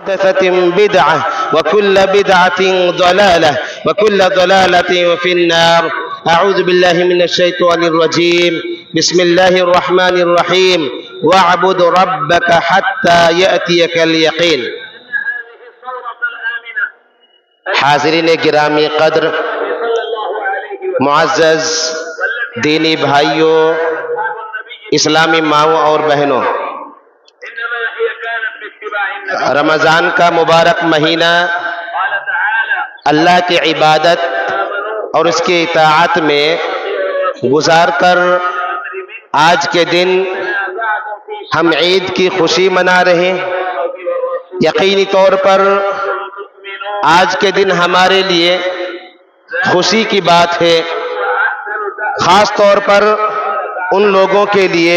محدثة بدعة وكل بدعة ضلالة وكل ضلالة في النار. أعوذ بالله من الشيطان الرجيم. بسم الله الرحمن الرحيم. واعبد ربك حتى يأتيك اليقين. حاضرین گرامی قدر، معزز دینی بھائیوں، اسلامی ماؤں اور بہنوں، رمضان کا مبارک مہینہ اللہ کی عبادت اور اس کی اطاعت میں گزار کر آج کے دن ہم عید کی خوشی منا رہے ہیں۔ یقینی طور پر آج کے دن ہمارے لیے خوشی کی بات ہے، خاص طور پر ان لوگوں کے لیے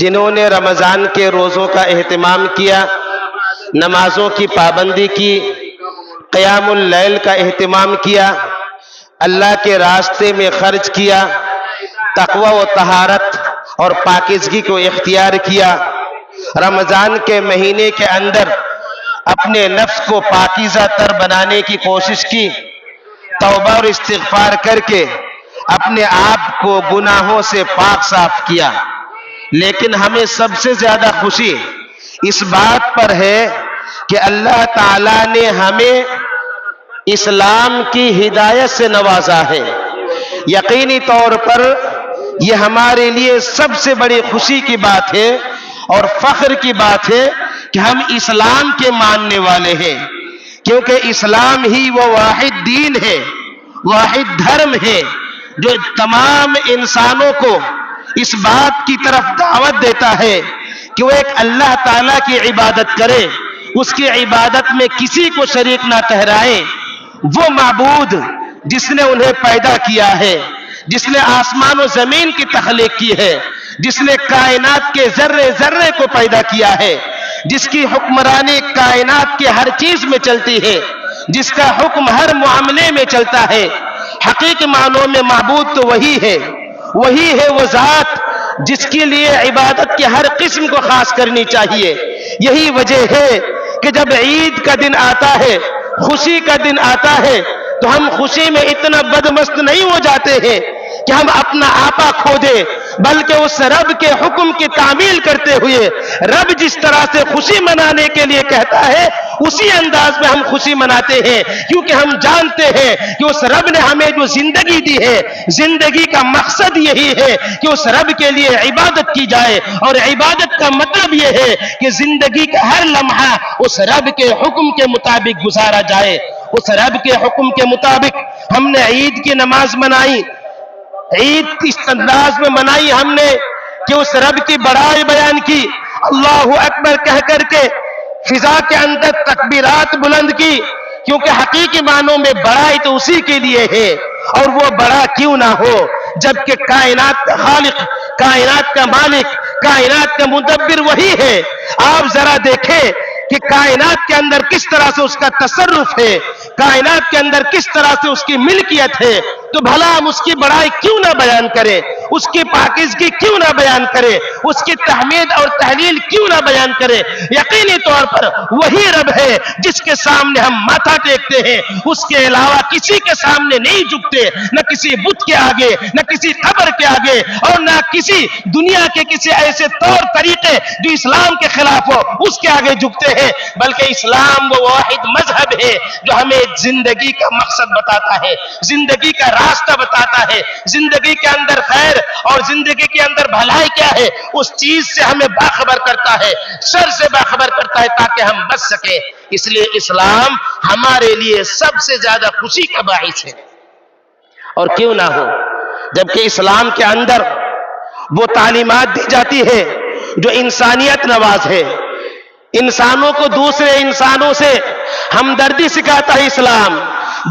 جنہوں نے رمضان کے روزوں کا اہتمام کیا، نمازوں کی پابندی کی، قیام اللیل کا اہتمام کیا، اللہ کے راستے میں خرچ کیا، تقوی و طہارت اور پاکیزگی کو اختیار کیا، رمضان کے مہینے کے اندر اپنے نفس کو پاکیزہ تر بنانے کی کوشش کی، توبہ اور استغفار کر کے اپنے آپ کو گناہوں سے پاک صاف کیا۔ لیکن ہمیں سب سے زیادہ خوشی اس بات پر ہے کہ اللہ تعالیٰ نے ہمیں اسلام کی ہدایت سے نوازا ہے۔ یقینی طور پر یہ ہمارے لیے سب سے بڑی خوشی کی بات ہے اور فخر کی بات ہے کہ ہم اسلام کے ماننے والے ہیں، کیونکہ اسلام ہی وہ واحد دین ہے، واحد دھرم ہے جو تمام انسانوں کو اس بات کی طرف دعوت دیتا ہے کہ وہ ایک اللہ تعالیٰ کی عبادت کرے، اس کی عبادت میں کسی کو شریک نہ ٹھہرائے۔ وہ معبود جس نے انہیں پیدا کیا ہے، جس نے آسمان و زمین کی تخلیق کی ہے، جس نے کائنات کے ذرے ذرے کو پیدا کیا ہے، جس کی حکمرانی کائنات کے ہر چیز میں چلتی ہے، جس کا حکم ہر معاملے میں چلتا ہے، حقیقی معنوں میں معبود تو وہی ہے وہ ذات جس کے لیے عبادت کی ہر قسم کو خاص کرنی چاہیے۔ یہی وجہ ہے کہ جب عید کا دن آتا ہے، خوشی کا دن آتا ہے، تو ہم خوشی میں اتنا بدمست نہیں ہو جاتے ہیں کہ ہم اپنا آپا کھو دیں، بلکہ اس رب کے حکم کی تعمیل کرتے ہوئے رب جس طرح سے خوشی منانے کے لیے کہتا ہے اسی انداز میں ہم خوشی مناتے ہیں، کیونکہ ہم جانتے ہیں کہ اس رب نے ہمیں جو زندگی دی ہے، زندگی کا مقصد یہی ہے کہ اس رب کے لیے عبادت کی جائے، اور عبادت کا مطلب یہ ہے کہ زندگی کا ہر لمحہ اس رب کے حکم کے مطابق گزارا جائے۔ اس رب کے حکم کے مطابق ہم نے عید کی نماز منائی، عید اس انداز میں منائی ہم نے کہ اس رب کی بڑائی بیان کی، اللہ اکبر کہہ کر کے فضا کے اندر تکبیرات بلند کی، کیونکہ حقیقی معنوں میں بڑائی تو اسی کے لیے ہے، اور وہ بڑا کیوں نہ ہو جبکہ کائنات کا خالق، کائنات کا مالک، کائنات کا مدبر وہی ہے۔ آپ ذرا دیکھیں کہ کائنات کے اندر کس طرح سے اس کا تصرف ہے، کائنات کے اندر کس طرح سے اس کی ملکیت ہے، تو بھلا ہم اس کی بڑائی کیوں نہ بیان کریں، اس کی پاکیزگی کیوں نہ بیان کریں، اس کی تحمید اور تحلیل کیوں نہ بیان کریں۔ یقینی طور پر وہی رب ہے جس کے سامنے ہم ماتھا ٹیکتے ہیں، اس کے علاوہ کسی کے سامنے نہیں جھکتے، نہ کسی بت کے آگے، نہ کسی قبر کے آگے، اور نہ کسی دنیا کے کسی ایسے طور طریقے جو اسلام کے خلاف ہو اس کے آگے جھکتے ہیں، بلکہ اسلام وہ واحد مذہب ہے جو ہمیں زندگی کا مقصد بتاتا ہے، زندگی کا راستہ بتاتا ہے، زندگی کے اندر خیر اور زندگی کے اندر بھلائی کیا ہے اس چیز سے ہمیں باخبر کرتا ہے، شر سے باخبر کرتا ہے تاکہ ہم بچ سکیں۔ اس لیے اسلام ہمارے لیے سب سے زیادہ خوشی کا باعث ہے، اور کیوں نہ ہو جبکہ اسلام کے اندر وہ تعلیمات دی جاتی ہے جو انسانیت نواز ہے، انسانوں کو دوسرے انسانوں سے ہمدردی سکھاتا ہے، اسلام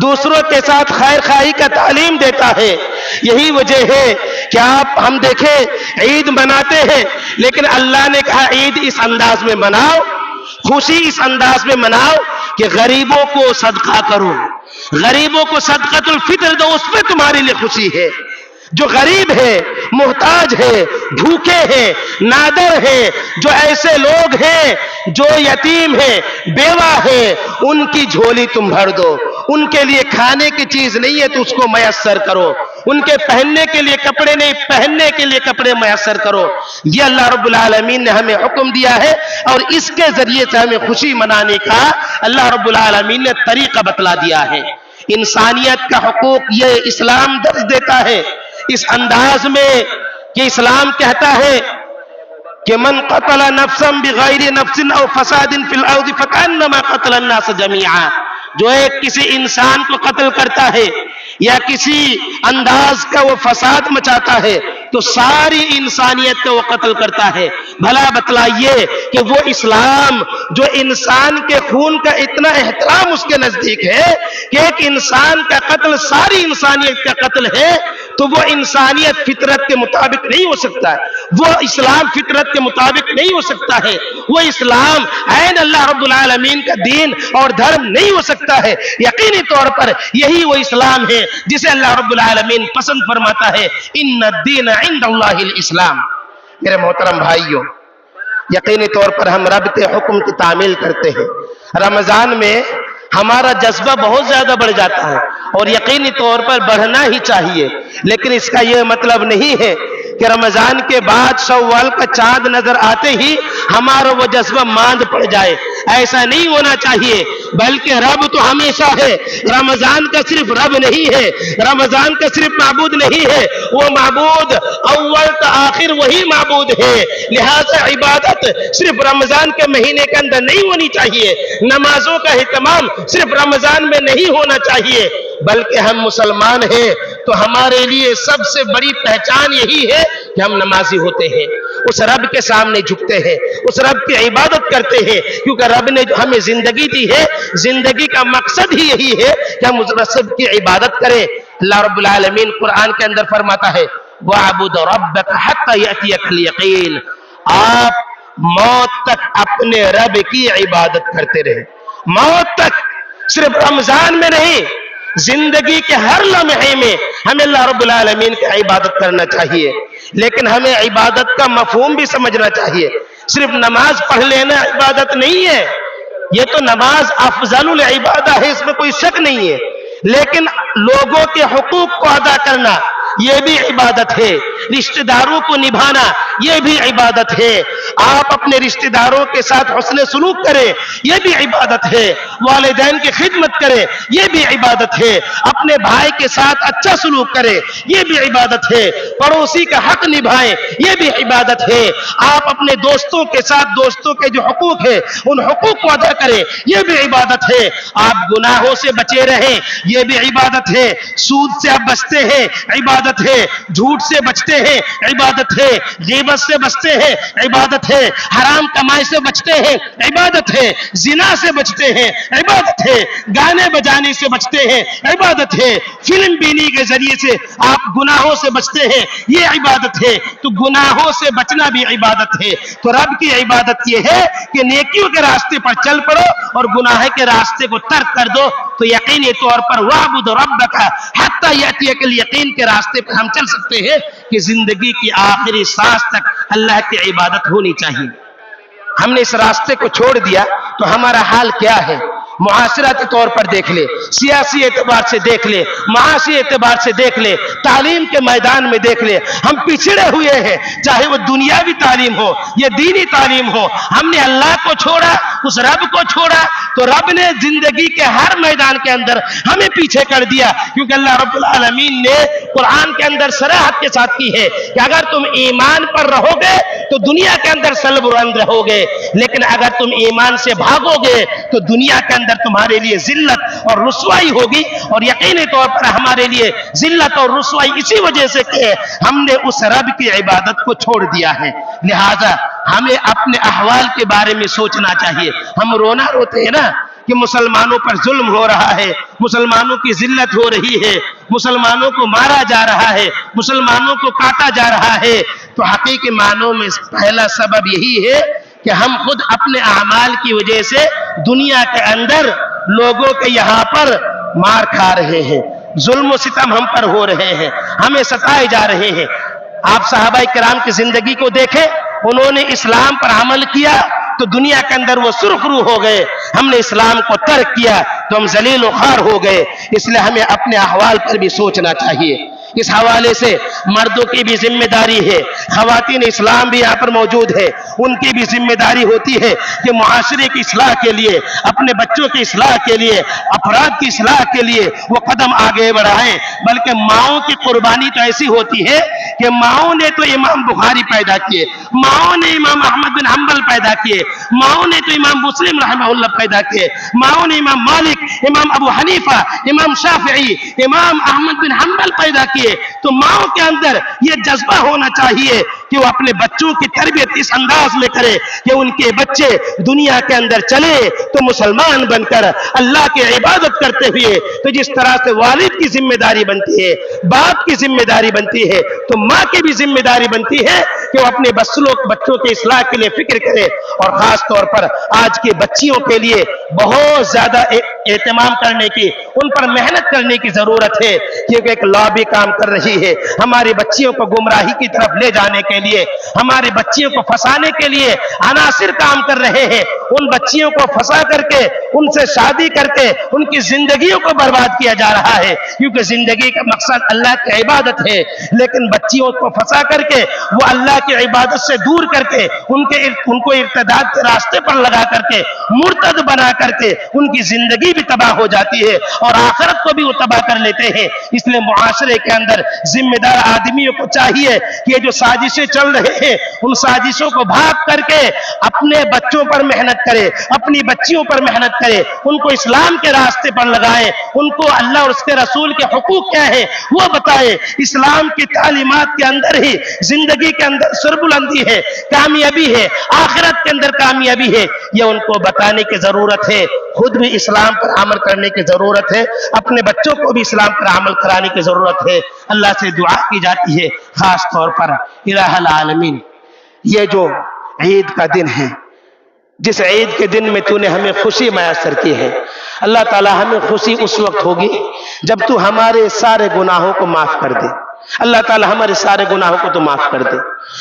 دوسروں کے ساتھ خیر خواہی کا تعلیم دیتا ہے۔ یہی وجہ ہے کہ ہم دیکھیں عید مناتے ہیں، لیکن اللہ نے کہا عید اس انداز میں مناؤ، خوشی اس انداز میں مناؤ کہ غریبوں کو صدقہ کرو، غریبوں کو صدقۃ الفطر دو، اس پہ تمہارے لیے خوشی ہے۔ جو غریب ہے، محتاج ہے، بھوکے ہیں، نادر ہیں، جو ایسے لوگ ہیں جو یتیم ہیں، بیوہ ہیں، ان کی جھولی تم بھر دو. ان کے لیے کھانے کی چیز نہیں ہے تو اس کو میسر کرو. ان کے پہننے کے لیے کپڑے نہیں، پہننے کے لیے کپڑے میسر کرو. یہ اللہ رب العالمین نے ہمیں حکم دیا ہے اور اس کے ذریعے سے ہمیں خوشی منانے کا اللہ رب العالمین نے طریقہ بتلا دیا ہے. انسانیت کا حقوق یہ اسلام درس دیتا ہے اس انداز میں کہ اسلام کہتا ہے کہ من قتل نفسا بغیر نفس او فساد فی الارض فکانما قتل الناس جميعا. جو ایک کسی انسان کو قتل کرتا ہے یا کسی انداز کا وہ فساد مچاتا ہے تو ساری انسانیت کو وہ قتل کرتا ہے. بھلا بتلائیے کہ وہ اسلام جو انسان کے خون کا اتنا احترام اس کے نزدیک ہے کہ ایک انسان کا قتل ساری انسانیت کا قتل ہے، تو وہ انسانیت فطرت کے مطابق نہیں ہو سکتا ہے. وہ اسلام فطرت کے مطابق نہیں ہو سکتا ہے. وہ اسلام عین اللہ رب العالمین کا دین اور دھرم نہیں ہو سکتا ہے. یقینی طور پر یہی وہ اسلام ہے جسے اللہ رب العالمین پسند فرماتا ہے. ان الدین عند اللہ الاسلام. میرے محترم بھائیوں، یقینی طور پر ہم رب کے حکم کی تعمیل کرتے ہیں. رمضان میں ہمارا جذبہ بہت زیادہ بڑھ جاتا ہے اور یقینی طور پر بڑھنا ہی چاہیے، لیکن اس کا یہ مطلب نہیں ہے کہ رمضان کے بعد شوال کا چاند نظر آتے ہی ہمارا وہ جذبہ ماند پڑ جائے. ایسا نہیں ہونا چاہیے، بلکہ رب تو ہمیشہ ہے. رمضان کا صرف رب نہیں ہے، رمضان کا صرف معبود نہیں ہے، وہ معبود اول تا آخر وہی معبود ہے. لہذا عبادت صرف رمضان کے مہینے کے اندر نہیں ہونی چاہیے، نمازوں کا اہتمام صرف رمضان میں نہیں ہونا چاہیے، بلکہ ہم مسلمان ہیں تو ہمارے لیے سب سے بڑی پہچان یہی ہے کہ ہم نمازی ہوتے ہیں، اس رب کے سامنے جھکتے ہیں، اس رب کی عبادت کرتے ہیں، کیونکہ رب نے جو ہمیں زندگی دی ہے، زندگی کا مقصد ہی یہی ہے کہ ہم اس رب کی عبادت کریں. اللہ رب العالمین قرآن کے اندر فرماتا ہے وَاعْبُدْ رَبَّكَ حَتَّى يَأْتِيَكَ الْيَقِينُ. آپ موت تک اپنے رب کی عبادت کرتے رہے، موت تک. صرف رمضان میں نہیں، زندگی کے ہر لمحے میں ہمیں اللہ رب العالمین کی عبادت کرنا چاہیے. لیکن ہمیں عبادت کا مفہوم بھی سمجھنا چاہیے. صرف نماز پڑھ لینا عبادت نہیں ہے، یہ تو نماز افضل العبادہ ہے، اس میں کوئی شک نہیں ہے، لیکن لوگوں کے حقوق کو ادا کرنا یہ بھی عبادت ہے. رشتہ داروں کو نبھانا یہ بھی عبادت ہے. آپ اپنے رشتہ داروں کے ساتھ حسن سلوک کریں یہ بھی عبادت ہے. والدین کی خدمت کریں یہ بھی عبادت ہے. اپنے بھائی کے ساتھ اچھا سلوک کریں یہ بھی عبادت ہے. پڑوسی کا حق نبھائیں یہ بھی عبادت ہے. آپ اپنے دوستوں کے ساتھ دوستوں کے جو حقوق ہے ان حقوق کو ادا کریں یہ بھی عبادت ہے. آپ گناہوں سے بچے رہیں یہ بھی عبادت ہے. سود سے آپ بچتے ہیں عبادت ہے. جھوٹ سے بچتے ہیں عبادت ہے. غیبت سے بچتے ہیں عبادت ہے. حرام کمائی سے بچتے ہیں عبادت ہے. زنا سے بچتے ہیں عبادت ہے. گانے بجانے سے بچتے ہیں عبادت ہے. فلم بینی کے ذریعے سے آپ گناہوں سے بچتے ہیں یہ عبادت ہے. تو گناہوں سے بچنا بھی عبادت ہے. تو رب کی عبادت یہ ہے کہ نیکیوں کے راستے پر چل پڑو اور گناہ کے راستے کو ترک کر دو. تو یقینی طور پر وَاعْبُدْ رَبَّكَ حَتَّى يَأْتِيَكَ الْيَقِينُ کے راستے پر ہم چل سکتے ہیں کہ زندگی کی آخری سانس تک اللہ کی عبادت ہونی چاہیے. ہم نے اس راستے کو چھوڑ دیا تو ہمارا حال کیا ہے؟ معاشرتی طور پر دیکھ لے، سیاسی اعتبار سے دیکھ لے، معاشی اعتبار سے دیکھ لے، تعلیم کے میدان میں دیکھ لے، ہم پچھڑے ہوئے ہیں. چاہے وہ دنیاوی تعلیم ہو یا دینی تعلیم ہو، ہم نے اللہ کو چھوڑا، اس رب کو چھوڑا تو رب نے زندگی کے ہر میدان کے اندر ہمیں پیچھے کر دیا. کیونکہ اللہ رب العالمین نے قرآن کے اندر صراحت کے ساتھ کی ہے کہ اگر تم ایمان پر رہو گے تو دنیا کے اندر سربلند رہو گے، لیکن اگر تم ایمان سے بھاگو گے تو دنیا کے اندر تمہارے لیے ذلت اور رسوائی ہوگی. اور یقینی طور پر ہمارے لیے ذلت اور رسوائی اسی وجہ سے کہ ہم نے اس رب کی عبادت کو چھوڑ دیا ہے. لہذا ہمیں اپنے احوال کے بارے میں سوچنا چاہیے. ہم روتے ہیں نا کہ مسلمانوں پر ظلم ہو رہا ہے، مسلمانوں کی ذلت ہو رہی ہے، مسلمانوں کو مارا جا رہا ہے، مسلمانوں کو کاٹا جا رہا ہے. تو حقیقی معنوں میں پہلا سبب یہی ہے کہ ہم خود اپنے اعمال کی وجہ سے دنیا کے اندر لوگوں کے یہاں پر مار کھا رہے ہیں، ظلم و ستم ہم پر ہو رہے ہیں. ہمیں ستائے جا رہے ہیں۔ آپ صحابہ کرام کی زندگی کو دیکھیں، انہوں نے اسلام پر عمل کیا تو دنیا کے اندر وہ سرخرو ہو گئے، ہم نے اسلام کو ترک کیا تو ہم ذلیل و خوار ہو گئے۔ اس لیے ہمیں اپنے احوال پر بھی سوچنا چاہیے۔ اس حوالے سے مردوں کی بھی ذمہ داری ہے، خواتین اسلام بھی یہاں پر موجود ہے، ان کی بھی ذمہ داری ہوتی ہے کہ معاشرے کی اصلاح کے لیے، اپنے بچوں کی اصلاح کے لیے، افراد کی اصلاح کے لیے وہ قدم آگے بڑھائیں۔ بلکہ ماؤں کی قربانی تو ایسی ہوتی ہے کہ ماؤں نے تو امام بخاری پیدا کیے، ماؤں نے امام احمد بن حنبل پیدا کیے، ماؤں نے تو امام مسلم رحمہ اللہ پیدا کیے، ماؤں نے امام مالک، امام ابو حنیفہ، امام شافعی، امام احمد بن حنبل پیدا کیے۔ تو ماؤں کے اندر یہ جذبہ ہونا چاہیے کہ وہ اپنے بچوں کی تربیت اس انداز میں کرے کہ ان کے بچے دنیا کے اندر چلے تو مسلمان بن کر اللہ کی عبادت کرتے ہوئے۔ تو جس طرح سے والد کی ذمہ داری بنتی ہے، باپ کی ذمہ داری بنتی ہے، تو ماں کی بھی ذمہ داری بنتی ہے کہ وہ اپنے بچوں کے اصلاح کے لیے فکر کرے۔ اور خاص طور پر آج کے بچیوں کے لیے بہت زیادہ اہتمام کرنے کی، ان پر محنت کرنے کی ضرورت ہے، کیونکہ ایک لابی کام کر رہی ہے ہماری بچیوں کو گمراہی کی طرف لے جانے کے لیے، ہماری بچیوں کو پھنسانے کے لیے عناصر کام کر رہے ہیں۔ ان بچیوں کو پھنسا کر کے، ان سے شادی کر کے ان کی زندگیوں کو برباد کیا جا رہا ہے، کیونکہ زندگی کا مقصد اللہ کی عبادت ہے۔ لیکن بچیوں کو پھنسا کر کے، وہ اللہ کی عبادت سے دور کر کے، ان کو ارتداد کے راستے پر لگا کر کے، مرتد بنا کر کے ان کی زندگی بھی تباہ ہو جاتی ہے اور آخرت کو بھی وہ تباہ کر لیتے ہیں۔ اس لیے معاشرے کے اندر ذمہ دار آدمیوں کو چاہیے کہ یہ جو سازشیں چل رہے ہیں، ان سازشوں کو بھاگ کر کے اپنے بچوں پر محنت کرے، اپنی بچیوں پر محنت کرے، ان کو اسلام کے راستے پر لگائے، ان کو اللہ اور اس کے رسول کے حقوق کیا ہے وہ بتائے۔ اسلام کی تعلیمات کے اندر ہی زندگی کے اندر سربلندی ہے، کامیابی ہے، آخرت کے اندر کامیابی ہے، یہ ان کو بتانے کی ضرورت ہے۔ خود بھی اسلام پر عمل کرنے کی ضرورت ہے، اپنے بچوں کو بھی اسلام پر عمل کرانے کی ضرورت ہے۔ اللہ سے دعا کی جاتی ہے خاص طور پر الہ العالمین، یہ جو عید کا دن ہے، جس عید کے دن میں تو نے ہمیں خوشی میسر کی ہے، اللہ تعالی ہمیں خوشی اس وقت ہوگی جب تو ہمارے سارے گناہوں کو معاف کر دے۔ اللہ تعالی ہمارے سارے گناہوں کو تو معاف کر دے،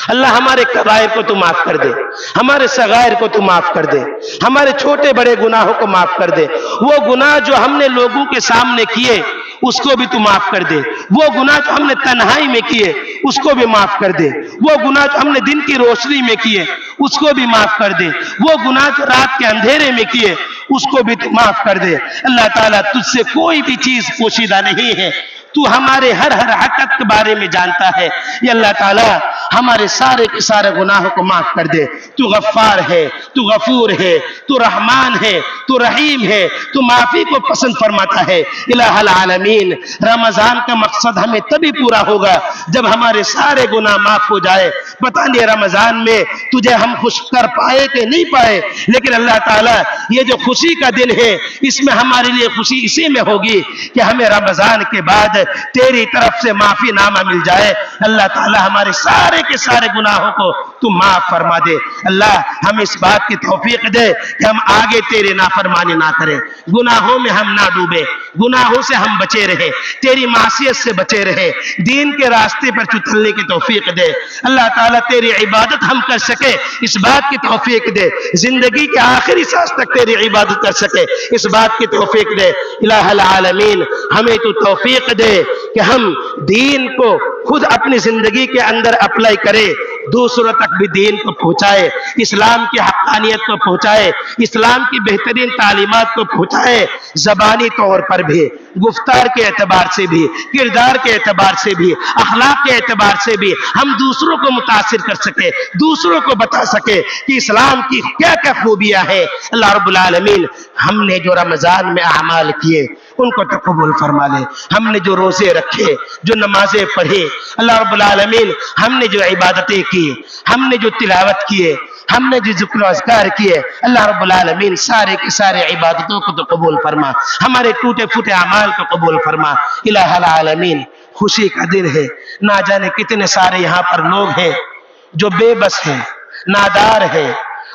اللہ ہمارے کبائر کو تو معاف کر دے، ہمارے صغائر کو تو معاف کر دے، ہمارے چھوٹے بڑے گناہوں کو معاف کر دے۔ وہ گناہ جو ہم نے لوگوں کے سامنے کیے اس کو بھی تو معاف کر دے، وہ گناہ جو ہم نے تنہائی میں کیے اس کو بھی معاف کر دے، وہ گناہ جو ہم نے دن کی روشنی میں کیے اس کو بھی معاف کر دے، وہ گناہ جو رات کے اندھیرے میں کیے اس کو بھی تو معاف کر دے۔ اللہ تعالیٰ تجھ سے کوئی بھی چیز پوشیدہ نہیں ہے، تو ہمارے ہر حرکت کے بارے میں جانتا ہے۔ یہ اللہ تعالیٰ ہمارے سارے کے سارے گناہوں کو معاف کر دے۔ تو غفار ہے، تو غفور ہے، تو رحمان ہے، تو رحیم ہے، تو معافی کو پسند فرماتا ہے۔ الہ العالمین، رمضان کا مقصد ہمیں تبھی پورا ہوگا جب ہمارے سارے گناہ معاف ہو جائے۔ پتہ نہیں رمضان میں تجھے ہم خوش کر پائے کہ نہیں پائے، لیکن اللہ تعالیٰ یہ جو خوشی کا دن ہے اس میں ہمارے لیے خوشی اسی میں ہوگی کہ ہمیں رمضان کے بعد تیری طرف سے معافی نامہ مل جائے۔ اللہ تعالی ہمارے سارے کے سارے گناہوں کو تو معاف فرما دے۔ اللہ ہم اس بات کی توفیق دے کہ ہم آگے تیرے نافرمانی نہ کریں، گناہوں میں ہم نہ ڈوبے، گناہوں سے ہم بچے رہے، تیری معصیت سے بچے رہے، دین کے راستے پر چلنے کی توفیق دے۔ اللہ تعالیٰ تیری عبادت ہم کر سکے اس بات کی توفیق دے، زندگی کے آخری سانس تک تیری عبادت کر سکے اس بات کی توفیق دے۔ الہ العالمین، ہمیں تو توفیق دے کہ ہم دین کو خود اپنی زندگی کے اندر اپلائی کرے، دوسروں تک بھی دین کو پہنچائے، اسلام کی حقانیت کو پہنچائے، اسلام کی بہترین تعلیمات کو پہنچائے، زبانی طور پر بھی، گفتار کے اعتبار سے بھی، کردار کے اعتبار سے بھی، اخلاق کے اعتبار سے بھی ہم دوسروں کو متاثر کر سکے، دوسروں کو بتا سکے کہ اسلام کی کیا کیا خوبیاں ہیں۔ اللہ رب العالمین ہم نے جو رمضان میں اعمال کیے ان کو تو قبول فرما لے، ہم نے جو روزے رکھے، جو نمازیں پڑھی، اللہ رب العالمین ہم نے جو عبادتیں کی، ہم نے جو تلاوت کیے، ہم نے جو ذکر و اذکار کیے، اللہ رب العالمین سارے کے سارے عبادتوں کو تو قبول فرما، ہمارے ٹوٹے پھوٹے اعمال کو قبول فرما۔ الہ العالمین، خوشی کا دن ہے، نہ جانے کتنے سارے یہاں پر لوگ ہیں جو بے بس ہیں، نادار ہیں،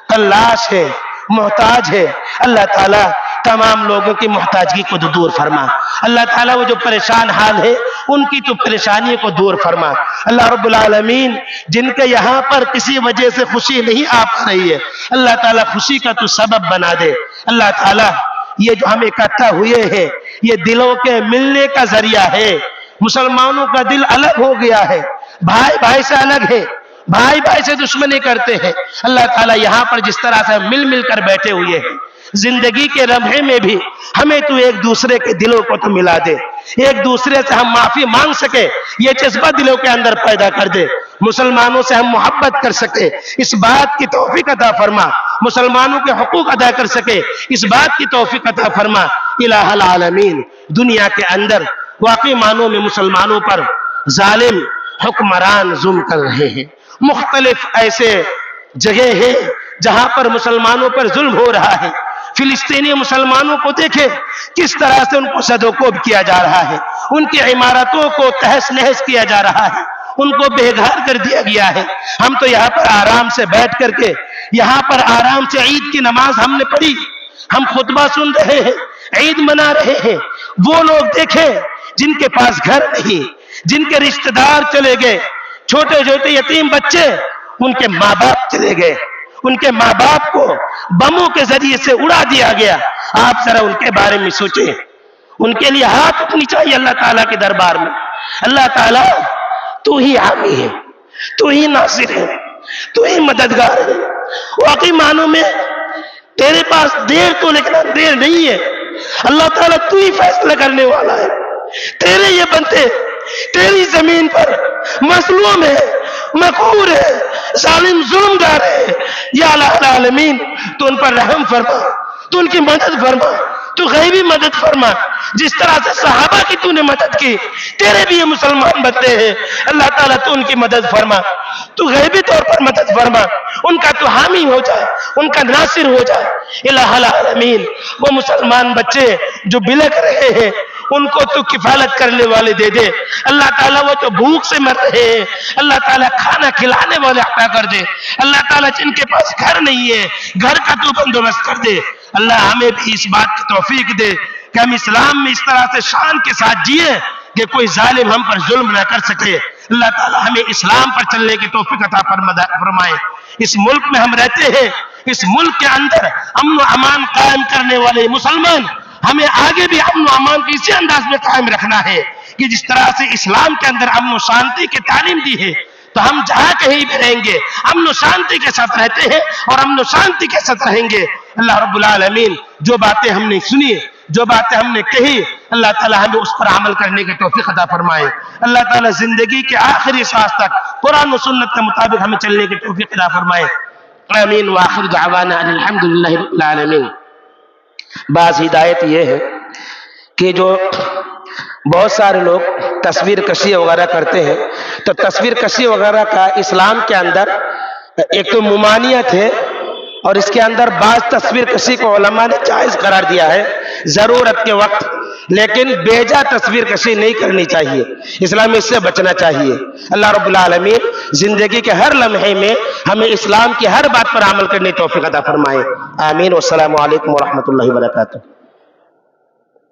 قلاش ہے، محتاج ہے۔ اللہ تعالیٰ تمام لوگوں کی محتاجگی کو دور فرما۔ اللہ تعالیٰ وہ جو پریشان حال ہے ان کی تو پریشانی کو دور فرما۔ اللہ رب العالمین جن کے یہاں پر کسی وجہ سے خوشی نہیں آ پا رہی ہے، اللہ تعالیٰ خوشی کا تو سبب بنا دے۔ اللہ تعالیٰ یہ جو ہم اکٹھا ہوئے ہیں یہ دلوں کے ملنے کا ذریعہ ہے۔ مسلمانوں کا دل الگ ہو گیا ہے، بھائی بھائی سے الگ ہے، بھائی بھائی سے دشمنی کرتے ہیں۔ اللہ تعالیٰ یہاں پر جس طرح سے مل مل کر بیٹھے ہوئے ہیں، زندگی کے لمحے میں بھی ہمیں تو ایک دوسرے کے دلوں کو تو ملا دے، ایک دوسرے سے ہم معافی مانگ سکے یہ جذبہ دلوں کے اندر پیدا کر دے، مسلمانوں سے ہم محبت کر سکے اس بات کی توفیق عطا فرما، مسلمانوں کے حقوق ادا کر سکے اس بات کی توفیق عطا فرما۔ الہ العالمین دنیا کے اندر واقعی معنوں میں مسلمانوں پر ظالم حکمران ظلم کر رہے ہیں، مختلف ایسے جگہ ہیں جہاں پر مسلمانوں پر ظلم ہو رہا ہے۔ فلسطینی مسلمانوں کو دیکھیں کس طرح سے ان کو سدوکوب کیا جا رہا ہے، ان کی عمارتوں کو تہس نہس کیا جا رہا ہے، ان کو بے گھر کر دیا گیا ہے۔ ہم تو یہاں پر آرام سے بیٹھ کر کے یہاں پر آرام سے عید کی نماز ہم نے پڑھی، ہم خطبہ سن رہے ہیں، عید منا رہے ہیں۔ وہ لوگ دیکھیں جن کے پاس گھر نہیں، جن کے رشتہ دار چلے گئے، چھوٹے چھوٹے یتیم بچے، ان کے ماں باپ چلے گئے، ان کے ماں باپ کو بموں کے ذریعے سے اڑا دیا گیا۔ آپ ذرا ان کے بارے میں سوچیں، ان کے لیے ہاتھ اٹھنی چاہیے اللہ تعالیٰ کے دربار میں۔ اللہ تعالیٰ تو ہی حامی ہے، تو ہی ناصر ہے، تو ہی مددگار ہے۔ واقعی معنوں میں تیرے پاس دیر تو لیکن دیر نہیں ہے۔ اللہ تعالیٰ تو ہی فیصلہ کرنے والا ہے۔ تیرے یہ بندے تیری زمین پر مظلوم ہے، مقہور ہے، ظالم ظلم گار ہے۔ یا الہ العالمین تو ان پر رحم فرما، تو ان کی مدد فرما، تو غیبی مدد فرما، جس طرح سے صحابہ کی تو نے مدد کی، تیرے بھی یہ مسلمان بندے ہیں، اللہ تعالیٰ تو ان کی مدد فرما، تو غیبی طور پر مدد فرما، ان کا تو حامی ہو جائے، ان کا ناصر ہو جائے۔ الہ العالمین وہ مسلمان بچے جو بلک رہے ہیں ان کو تو کفالت کرنے والے دے دے۔ اللہ تعالیٰ وہ جو بھوک سے مر رہے ہیں اللہ تعالیٰ کھانا کھلانے والے عطا کر دے۔ اللہ تعالیٰ جن کے پاس گھر نہیں ہے گھر کا تو بندوبست کر دے۔ اللہ ہمیں بھی اس بات کی توفیق دے کہ ہم اسلام میں اس طرح سے شان کے ساتھ جیے کہ کوئی ظالم ہم پر ظلم نہ کر سکے۔ اللہ تعالیٰ ہمیں اسلام پر چلنے کی توفیق عطا فرمائے۔ اس ملک میں ہم رہتے ہیں، اس ملک کے اندر امن و امان قائم کرنے والے مسلمان ہمیں آگے بھی امن و امان کی اسی انداز میں قائم رکھنا ہے کہ جس طرح سے اسلام کے اندر امن و شانتی کی تعلیم دی ہے تو ہم جہاں کہیں بھی رہیں گے امن و شانتی کے ساتھ رہتے ہیں اور امن و شانتی کے ساتھ رہیں گے۔ اللہ رب العالمین جو باتیں ہم نے سنی، جو باتیں ہم نے کہی، اللہ تعالیٰ ہمیں اس پر عمل کرنے کی توفیق عطا فرمائے۔ اللہ تعالیٰ زندگی کے آخری سانس تک قرآن و سنت کے مطابق ہمیں چلنے کی توفیق عطا فرمائے۔ آمین وآخر دعوانا الحمدللہ رب العالمین۔ بعض ہدایت یہ ہے کہ جو بہت سارے لوگ تصویر کشی وغیرہ کرتے ہیں تو تصویر کشی وغیرہ کا اسلام کے اندر ایک تو ممانعت ہے اور اس کے اندر بعض تصویر کشی کو علماء نے جائز قرار دیا ہے ضرورت کے وقت، لیکن بیجا تصویر کشی نہیں کرنی چاہیے، اسلام میں اس سے بچنا چاہیے۔ اللہ رب العالمین زندگی کے ہر لمحے میں ہمیں اسلام کی ہر بات پر عمل کرنے کی توفیق عطا فرمائے۔ آمین۔ والسلام علیکم ورحمۃ اللہ وبرکاتہ۔